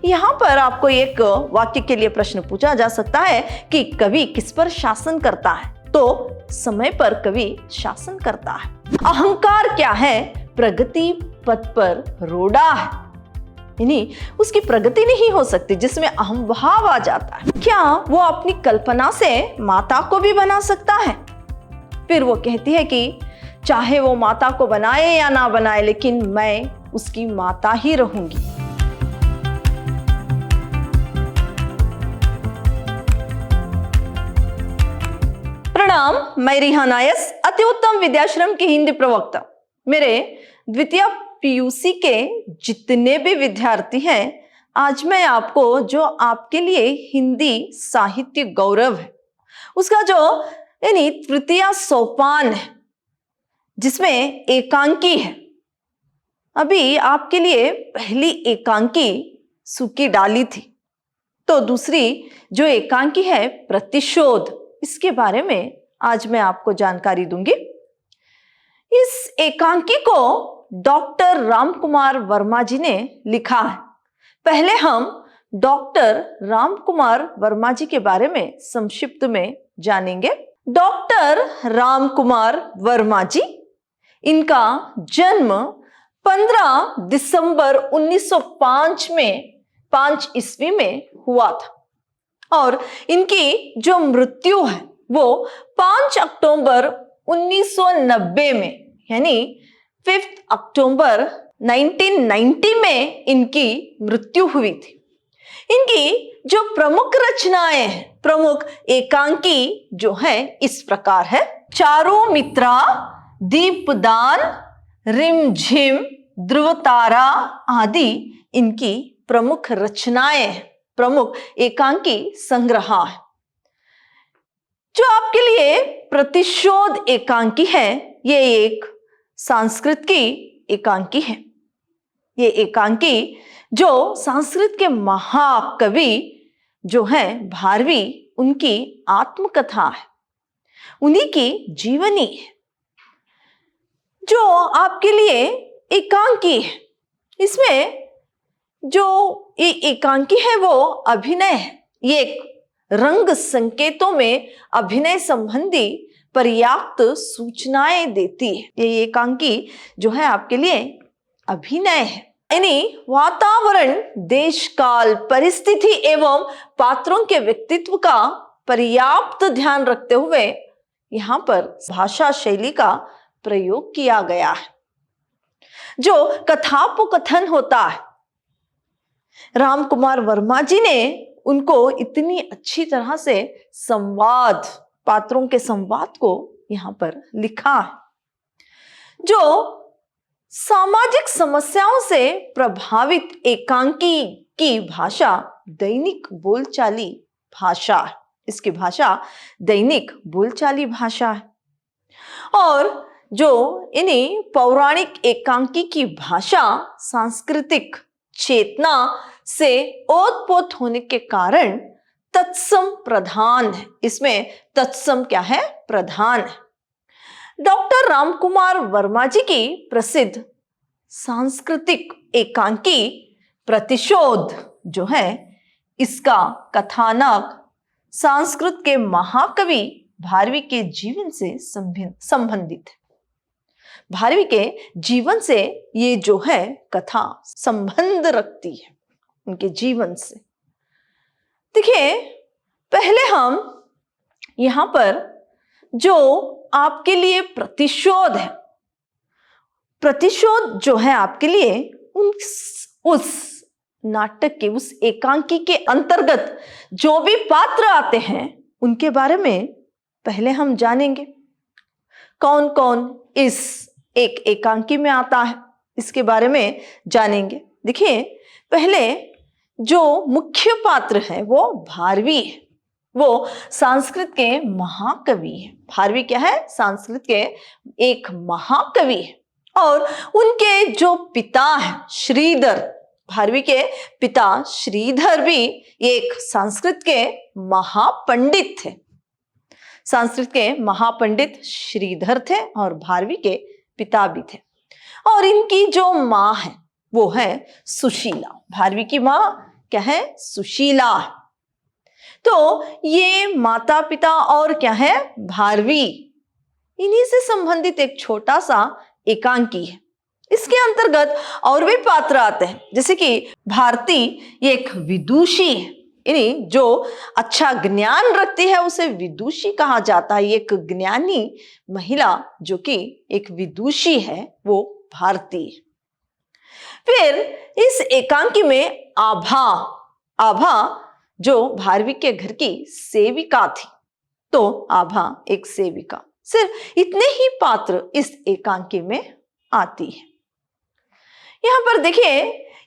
यहाँ पर आपको एक वाक्य के लिए प्रश्न पूछा जा सकता है कि कवि किस पर शासन करता है? तो समय पर कवि शासन करता है। अहंकार क्या है? प्रगति पथ पर रोड़ा है, यानी उसकी प्रगति नहीं हो सकती जिसमें अहम भाव आ जाता है। क्या वो अपनी कल्पना से माता को भी बना सकता है? फिर वो कहती है कि चाहे वो माता को बनाए या ना बनाए, लेकिन मैं उसकी माता ही रहूंगी। प्रणाम, मैं रिहाना एस, अति उत्तम विद्याश्रम की हिंदी प्रवक्ता। मेरे द्वितीय पीयूसी के जितने भी विद्यार्थी हैं, आज मैं आपको जो आपके लिए हिंदी साहित्य गौरव है उसका जो यानी तृतीय सोपान है, जिसमें एकांकी है। अभी आपके लिए पहली एकांकी सूखी डाली थी, तो दूसरी जो एकांकी है प्रतिशोध, इसके बारे में आज मैं आपको जानकारी दूंगी। इस एकांकी को डॉक्टर रामकुमार वर्मा जी ने लिखा है। पहले हम डॉक्टर रामकुमार वर्मा जी के बारे में संक्षिप्त में जानेंगे। डॉक्टर रामकुमार वर्मा जी, इनका जन्म 15 दिसंबर 1905 में 5 ईस्वी में हुआ था और इनकी जो मृत्यु है वो 5 अक्टूबर 1990 में, यानी 5 अक्टूबर 1990 में इनकी मृत्यु हुई थी। इनकी जो प्रमुख रचनाएं हैं, प्रमुख एकांकी जो है इस प्रकार है। चारुमित्रा, दीपदान, रिमझिम, ध्रुवतारा आदि इनकी प्रमुख रचनाएं हैं, प्रमुख एकांकी संग्रह है। जो आपके लिए प्रतिशोध एकांकी है, ये एक संस्कृत की एकांकी है। ये एकांकी जो संस्कृत के महाकवि जो हैं भारवी, उनकी आत्मकथा है, उन्हीं की जीवनी है जो आपके लिए एकांकी है। इसमें जो ये एकांकी है वो अभिनय है। ये एक रंग संकेतों में अभिनय संबंधी पर्याप्त सूचनाएं देती है। ये एकांकी जो है आपके लिए अभिनय है, यानी वातावरण, देश काल, परिस्थिति एवं पात्रों के व्यक्तित्व का पर्याप्त ध्यान रखते हुए यहाँ पर भाषा शैली का प्रयोग किया गया है। जो कथापोकथन होता है, रामकुमार वर्मा जी ने उनको इतनी अच्छी तरह से संवाद, पात्रों के संवाद को यहाँ पर लिखा है। जो सामाजिक समस्याओं से प्रभावित एकांकी की भाषा दैनिक बोलचाली भाषा है। इसकी भाषा दैनिक बोलचाली भाषा है। और जो इन्हीं पौराणिक एकांकी की भाषा सांस्कृतिक चेतना से ओतप्रोत होने के कारण तत्सम प्रधान है। इसमें तत्सम क्या है? प्रधान है। डॉक्टर रामकुमार वर्मा जी की प्रसिद्ध सांस्कृतिक एकांकी प्रतिशोध जो है, इसका कथानक संस्कृत के महाकवि भारवी के जीवन से संबंधित है। भारवी के जीवन से ये जो है कथा संबंध रखती है, उनके जीवन से। देखिए, पहले हम यहाँ पर जो आपके लिए प्रतिशोध है, प्रतिशोध जो है आपके लिए उस नाटक के, उस एकांकी के अंतर्गत जो भी पात्र आते हैं उनके बारे में पहले हम जानेंगे। कौन कौन इस एक एकांकी में आता है, इसके बारे में जानेंगे। देखिए, पहले जो मुख्य पात्र है वो भारवी है। वो संस्कृत के महाकवि है। भारवी क्या है? संस्कृत के एक महाकवि है। और उनके जो पिता है श्रीधर, भारवी के पिता श्रीधर भी एक संस्कृत के महापंडित थे। संस्कृत के महापंडित श्रीधर थे और भारवी के पिता भी थे। और इनकी जो माँ है वो है सुशीला। भारवी की माँ क्या है, सुशीला। तो ये माता पिता और क्या है, भारवी, इन्हीं से संबंधित एक छोटा सा एकांकी है। इसके अंतर्गत और भी पात्र आते हैं, जैसे कि भारती, ये एक विदुषी है, यानी जो अच्छा ज्ञान रखती है उसे विदुषी कहा जाता है। एक ज्ञानी महिला जो कि एक विदुषी है वो भारती है। फिर इस एकांकी में आभा, आभा जो भारवी के घर की सेविका थी, तो आभा एक सेविका। सिर्फ इतने ही पात्र इस एकांकी में आती है। यहां पर देखिए,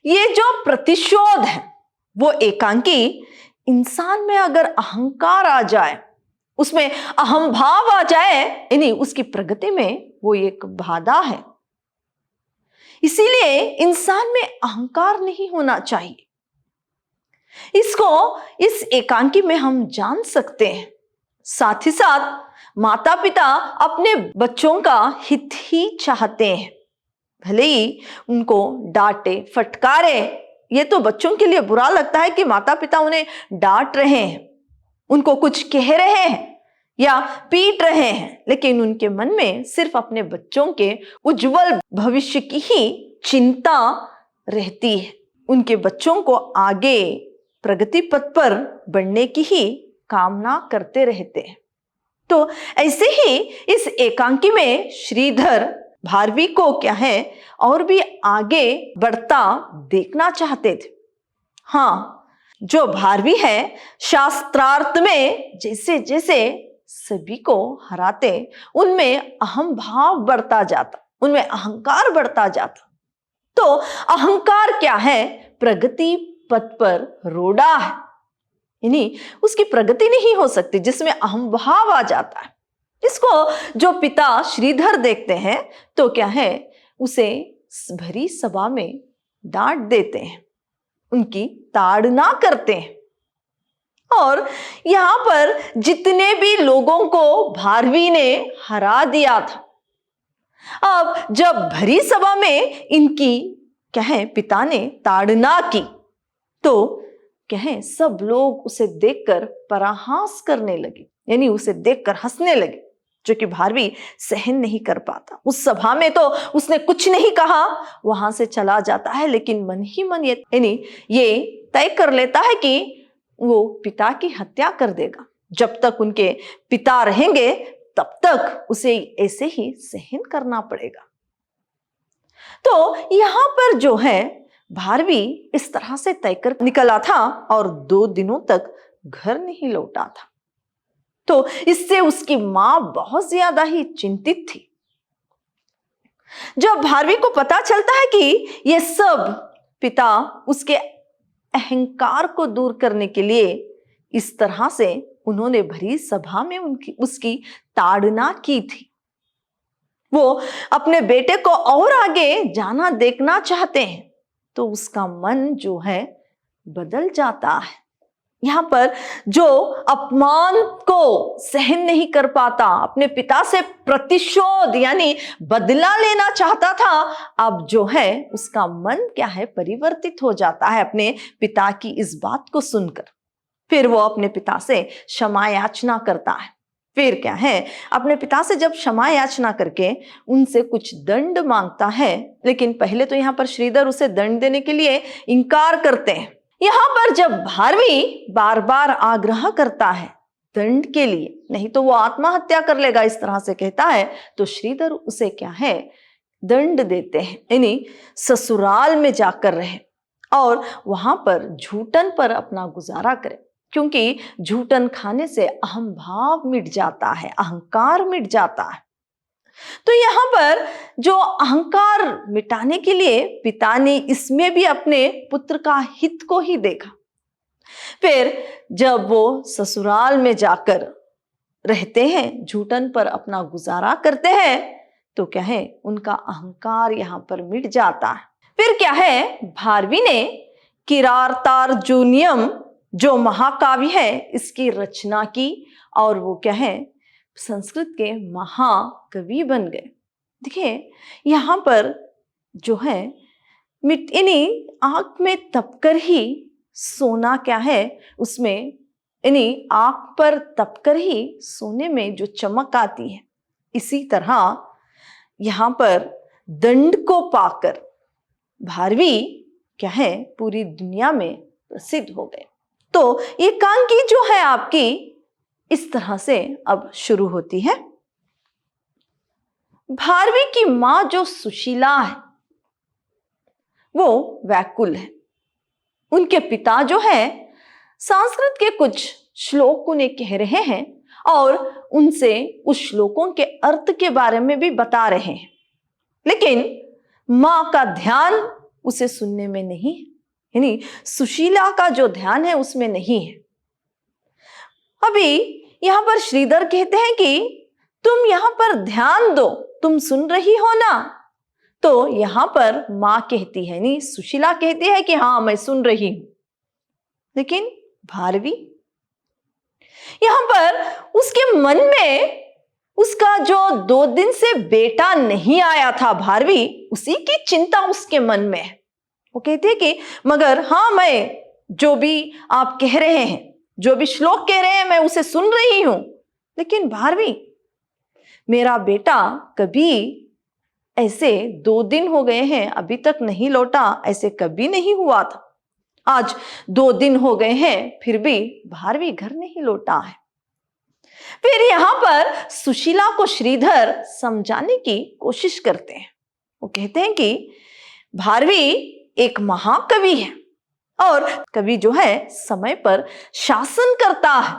ये जो प्रतिशोध है वो एकांकी, इंसान में अगर अहंकार आ जाए, उसमें अहम भाव आ जाए, यानी उसकी प्रगति में वो एक बाधा है। इसीलिए इंसान में अहंकार नहीं होना चाहिए। इसको इस एकांकी में हम जान सकते हैं। साथ ही साथ माता पिता अपने बच्चों का हित ही चाहते हैं, भले ही उनको डांटे फटकारे। ये तो बच्चों के लिए बुरा लगता है कि माता पिता उन्हें डांट रहे हैं, उनको कुछ कह रहे हैं या पीट रहे हैं, लेकिन उनके मन में सिर्फ अपने बच्चों के उज्जवल भविष्य की ही चिंता रहती है। उनके बच्चों को आगे प्रगति पथ पर बढ़ने की ही कामना करते रहते हैं। तो ऐसे ही इस एकांकी में श्रीधर भारवी को क्या है, और भी आगे बढ़ता देखना चाहते थे। हाँ, जो भारवी है शास्त्रार्थ में जैसे जैसे सभी को हराते, उनमें अहम भाव बढ़ता जाता, उनमें अहंकार बढ़ता जाता। तो अहंकार क्या है, प्रगति पथ पर रोड़ा है, यानी उसकी प्रगति नहीं हो सकती जिसमें अहम भाव आ जाता है। इसको जो पिता श्रीधर देखते हैं तो क्या है, उसे भरी सभा में डांट देते हैं, उनकी ताड़ना करते हैं। और यहां पर जितने भी लोगों को भारवी ने हरा दिया था, अब जब भरी सभा में इनकी क्या है, पिता ने ताड़ना की, तो क्या है, सब लोग उसे देखकर पराहास करने लगे, यानी उसे देखकर हंसने लगे, जो कि भारवी सहन नहीं कर पाता। उस सभा में तो उसने कुछ नहीं कहा, वहां से चला जाता है, लेकिन मन ही मन ये तय कर लेता है कि वो पिता की हत्या कर देगा। जब तक उनके पिता रहेंगे तब तक उसे ऐसे ही सहन करना पड़ेगा। तो यहां पर जो है, भारवी इस तरह से तय कर निकला था और 2 दिनों तक घर नहीं लौटा था। तो इससे उसकी मां बहुत ज्यादा ही चिंतित थी। जब भारवी को पता चलता है कि यह सब पिता उसके अहंकार को दूर करने के लिए इस तरह से उन्होंने भरी सभा में उसकी ताड़ना की थी, वो अपने बेटे को और आगे जाना देखना चाहते हैं, तो उसका मन जो है बदल जाता है। यहां पर जो अपमान को सहन नहीं कर पाता, अपने पिता से प्रतिशोध यानी बदला लेना चाहता था, अब जो है उसका मन क्या है, परिवर्तित हो जाता है अपने पिता की इस बात को सुनकर। फिर वो अपने पिता से क्षमा याचना करता है। फिर क्या है, अपने पिता से जब क्षमा याचना करके उनसे कुछ दंड मांगता है, लेकिन पहले तो यहाँ पर श्रीधर उसे दंड देने के लिए इनकार करते हैं। यहाँ पर जब भारवी बार बार आग्रह करता है दंड के लिए, नहीं तो वो आत्महत्या कर लेगा, इस तरह से कहता है, तो श्रीधर उसे क्या है, दंड देते हैं, यानी ससुराल में जाकर रहे और वहां पर झूठन पर अपना गुजारा करे, क्योंकि झूठन खाने से अहम भाव मिट जाता है, अहंकार मिट जाता है। तो यहां पर जो अहंकार मिटाने के लिए पिता ने इसमें भी अपने पुत्र का हित को ही देखा। फिर जब वो ससुराल में जाकर रहते हैं, झूठन पर अपना गुजारा करते हैं, तो क्या है, उनका अहंकार यहां पर मिट जाता है। फिर क्या है, भारवी ने किरातार्जुनीयम जो महाकाव्य है इसकी रचना की और वो क्या है, संस्कृत के महाकवि बन गए। देखिए यहां पर जो है, मिट्टी आग में तपकर ही सोना क्या है, उसमें यानी आग पर तपकर ही सोने में जो चमक आती है, इसी तरह यहां पर दंड को पाकर भारवी क्या है पूरी दुनिया में प्रसिद्ध हो गए। तो एकांकी जो है आपकी इस तरह से अब शुरू होती है। भारवी की मां जो सुशीला है वो व्याकुल है। उनके पिता जो है संस्कृत के कुछ श्लोक उन्हें कह रहे हैं और उनसे उस श्लोकों के अर्थ के बारे में भी बता रहे हैं, लेकिन मां का ध्यान उसे सुनने में नहीं है, यानी सुशीला का जो ध्यान है उसमें नहीं है। अभी यहां पर श्रीधर कहते हैं कि तुम यहां पर ध्यान दो, तुम सुन रही हो ना। तो यहां पर मां कहती है, नहीं सुशीला कहती है कि हाँ मैं सुन रही हूं, लेकिन भारवी यहां पर उसके मन में उसका जो 2 दिन से बेटा नहीं आया था भारवी, उसी की चिंता उसके मन में है। वो कहते हैं कि मगर हाँ मैं जो भी आप कह रहे हैं, जो भी श्लोक कह रहे हैं मैं उसे सुन रही हूं, लेकिन भारवी मेरा बेटा कभी ऐसे 2 दिन हो गए हैं अभी तक नहीं लौटा, ऐसे कभी नहीं हुआ था। आज 2 दिन हो गए हैं फिर भी भारवी घर नहीं लौटा है। फिर यहां पर सुशीला को श्रीधर समझाने की कोशिश करते हैं। वो कहते हैं कि भारवी एक महाकवि है और कवि जो है समय पर शासन करता है।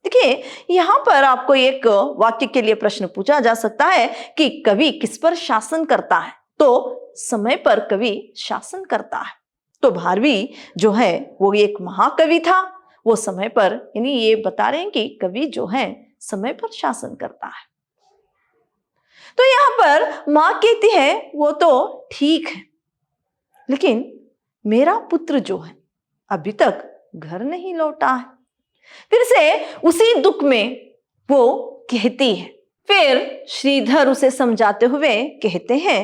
देखिए यहां पर आपको एक वाक्य के लिए प्रश्न पूछा जा सकता है कि कवि किस पर शासन करता है, तो समय पर कवि शासन करता है। तो भारवी जो है वो एक महाकवि था, वो समय पर, यानी ये बता रहे हैं कि कवि जो है समय पर शासन करता है। तो यहां पर मां कहती है वो तो ठीक है, लेकिन मेरा पुत्र जो है अभी तक घर नहीं लौटा है। फिर से उसी दुख में वो कहती है। फिर श्रीधर उसे समझाते हुए कहते हैं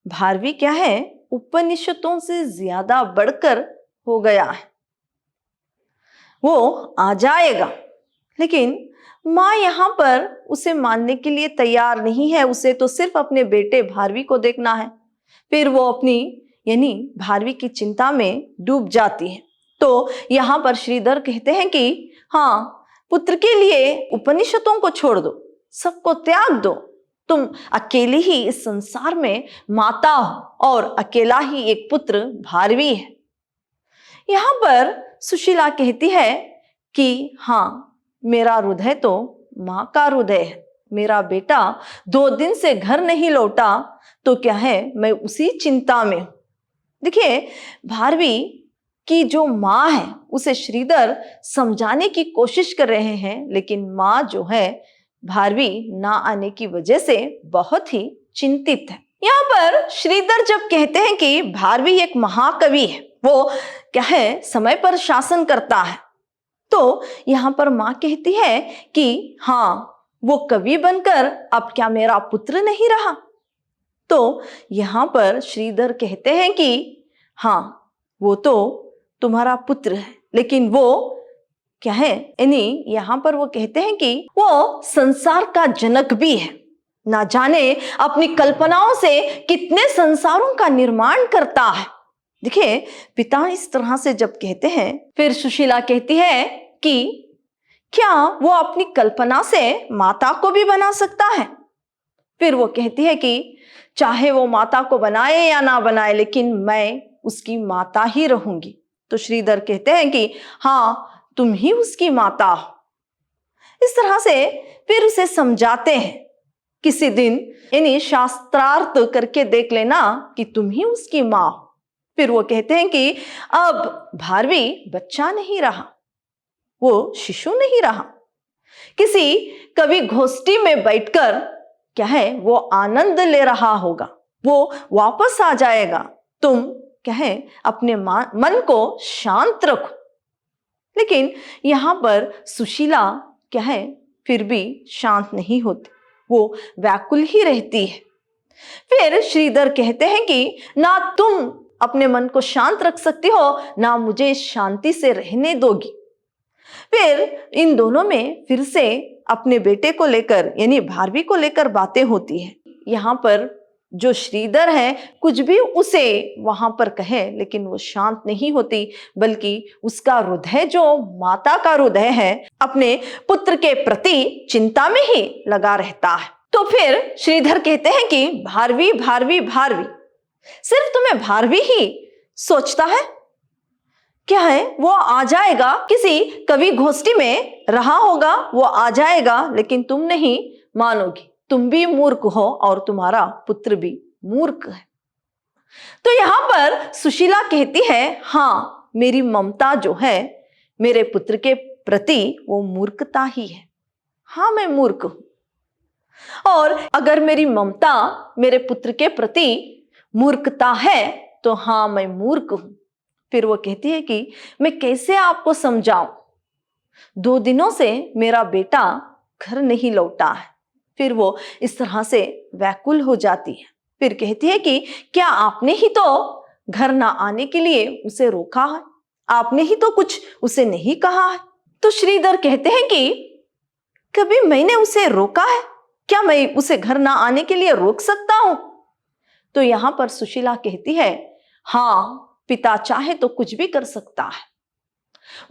भारवी क्या है उपनिषदों से ज्यादा बढ़कर हो गया है, वो आ जाएगा। लेकिन मां यहां पर उसे मानने के लिए तैयार नहीं है। उसे तो सिर्फ अपने बेटे भारवी को देखना है। फिर वो अपनी यानी भारवी की चिंता में डूब जाती है। तो यहां पर श्रीधर कहते हैं कि हाँ पुत्र के लिए उपनिषदों को छोड़ दो, सबको त्याग दो, तुम अकेली ही इस संसार में माता हो और अकेला ही एक पुत्र भारवी है। यहां पर सुशीला कहती है कि हाँ मेरा हृदय तो मां का हृदय है, मेरा बेटा 2 दिन से घर नहीं लौटा तो क्या है मैं उसी चिंता में हूं। देखिए भारवी की जो मां है उसे श्रीधर समझाने की कोशिश कर रहे हैं, लेकिन मां जो है भारवी ना आने की वजह से बहुत ही चिंतित है। यहाँ पर श्रीधर जब कहते हैं कि भारवी एक महाकवि है, वो क्या है समय पर शासन करता है, तो यहाँ पर मां कहती है कि हाँ वो कवि बनकर अब क्या मेरा पुत्र नहीं रहा। तो यहाँ पर श्रीधर कहते हैं कि हाँ वो तो तुम्हारा पुत्र है, लेकिन वो क्या है, यानी यहाँ पर वो कहते हैं कि वो संसार का जनक भी है, ना जाने अपनी कल्पनाओं से कितने संसारों का निर्माण करता है। देखिए पिता इस तरह से जब कहते हैं, फिर सुशीला कहती है कि क्या वो अपनी कल्पना से माता को भी बना सकता है। फिर वो कहती है कि चाहे वो माता को बनाए या ना बनाए, लेकिन मैं उसकी माता ही रहूंगी। तो श्रीधर कहते हैं कि हाँ तुम ही उसकी माता हो। इस तरह से फिर उसे समझाते हैं किसी दिन यानी शास्त्रार्थ करके देख लेना कि तुम ही उसकी मां हो। फिर वो कहते हैं कि अब भारवी बच्चा नहीं रहा, वो शिशु नहीं रहा, किसी कवि गोष्ठी में बैठकर क्या है वो आनंद ले रहा होगा, वो वापस आ जाएगा। तुम क्या है अपने मन को शांत रखो। लेकिन यहां पर सुशीला क्या है फिर भी शांत नहीं होती, वो व्याकुल ही रहती है। फिर श्रीधर कहते हैं कि ना तुम अपने मन को शांत रख सकती हो, ना मुझे शांति से रहने दोगी। फिर इन दोनों में फिर से अपने बेटे को लेकर यानी भारवी को लेकर बातें होती है। यहाँ पर जो श्रीधर है कुछ भी उसे वहां पर कहे, लेकिन वो शांत नहीं होती, बल्कि उसका हृदय जो माता का हृदय है अपने पुत्र के प्रति चिंता में ही लगा रहता है। तो फिर श्रीधर कहते हैं कि भारवी भारवी भारवी, सिर्फ तुम्हें भारवी ही सोचता है क्या है? वो आ जाएगा, किसी कवि गोष्ठी में रहा होगा, वो आ जाएगा, लेकिन तुम नहीं मानोगी। तुम भी मूर्ख हो और तुम्हारा पुत्र भी मूर्ख है। तो यहां पर सुशीला कहती है, हाँ मेरी ममता जो है मेरे पुत्र के प्रति वो मूर्खता ही है। हाँ मैं मूर्ख हूं, और अगर मेरी ममता मेरे पुत्र के प्रति मूर्खता है तो हाँ मैं मूर्ख हूं। फिर वो कहती है कि मैं कैसे आपको समझाऊं, 2 दिनों से मेरा बेटा घर नहीं लौटा है। फिर वो इस तरह से व्याकुल हो जाती है। फिर कहती है कि क्या आपने ही तो घर ना आने के लिए उसे रोका है, आपने ही तो कुछ उसे नहीं कहा है। तो श्रीधर कहते हैं कि कभी मैंने उसे रोका है? क्या मैं उसे घर ना आने के लिए रोक सकता हूं? तो यहां पर सुशीला कहती है, हाँ पिता चाहे तो कुछ भी कर सकता है।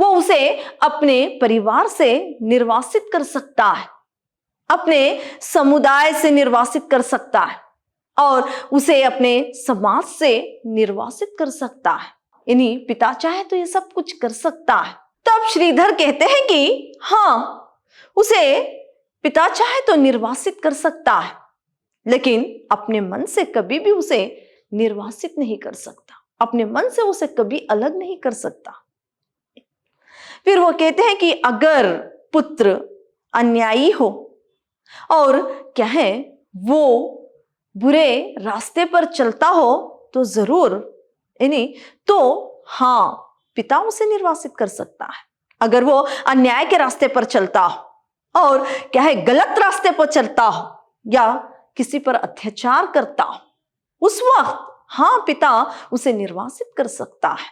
वो उसे अपने परिवार से निर्वासित कर सकता है, अपने समुदाय से निर्वासित कर सकता है, और उसे अपने समाज से निर्वासित कर सकता है। यानी पिता चाहे तो ये सब कुछ कर सकता है। तब श्रीधर कहते हैं कि हाँ उसे पिता चाहे तो निर्वासित कर सकता है, लेकिन अपने मन से कभी भी उसे निर्वासित नहीं कर सकता, अपने मन से उसे कभी अलग नहीं कर सकता। फिर वो कहते हैं कि अगर पुत्र अन्यायी हो और क्या है वो बुरे रास्ते पर चलता हो तो जरूर यानी तो हाँ पिता उसे निर्वासित कर सकता है। अगर वो अन्याय के रास्ते पर चलता हो और क्या है गलत रास्ते पर चलता हो या किसी पर अत्याचार करता हो, उस वक्त हाँ पिता उसे निर्वासित कर सकता है।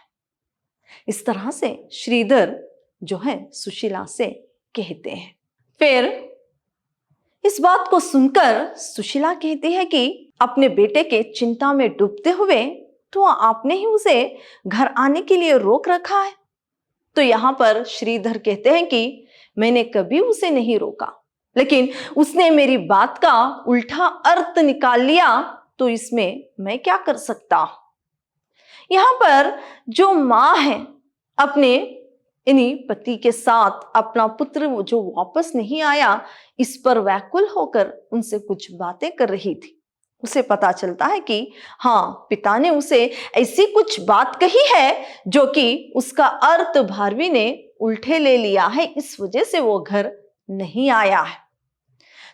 इस तरह से श्रीधर जो है सुशीला से कहते हैं। फिर इस बात को सुनकर सुशीला कहती है कि अपने बेटे के चिंता में डूबते हुए तो आपने ही उसे घर आने के लिए रोक रखा है। तो यहां पर श्रीधर कहते हैं कि मैंने कभी उसे नहीं रोका, लेकिन उसने मेरी बात का उल्टा अर्थ निकाल लिया, तो इसमें मैं क्या कर सकता हूं। यहां पर जो मां है अपने इन्हीं पति के साथ अपना पुत्र जो वापस नहीं आया, इस पर व्याकुल होकर उनसे कुछ बातें कर रही थी। उसे पता चलता है कि हाँ पिता ने उसे ऐसी कुछ बात कही है जो कि उसका अर्थ भारवी ने उल्टे ले लिया है, इस वजह से वो घर नहीं आया है।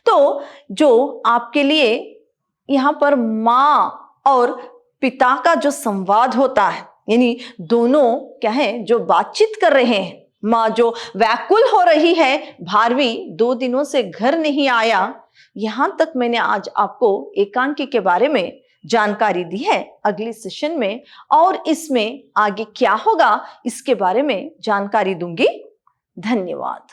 तो जो आपके लिए यहाँ पर माँ और पिता का जो संवाद होता है, यानी दोनों क्या है जो बातचीत कर रहे हैं, माँ जो व्याकुल हो रही है भारवी 2 दिनों से घर नहीं आया, यहां तक मैंने आज आपको एकांकी के बारे में जानकारी दी है। अगले सेशन में और इसमें आगे क्या होगा इसके बारे में जानकारी दूंगी। धन्यवाद।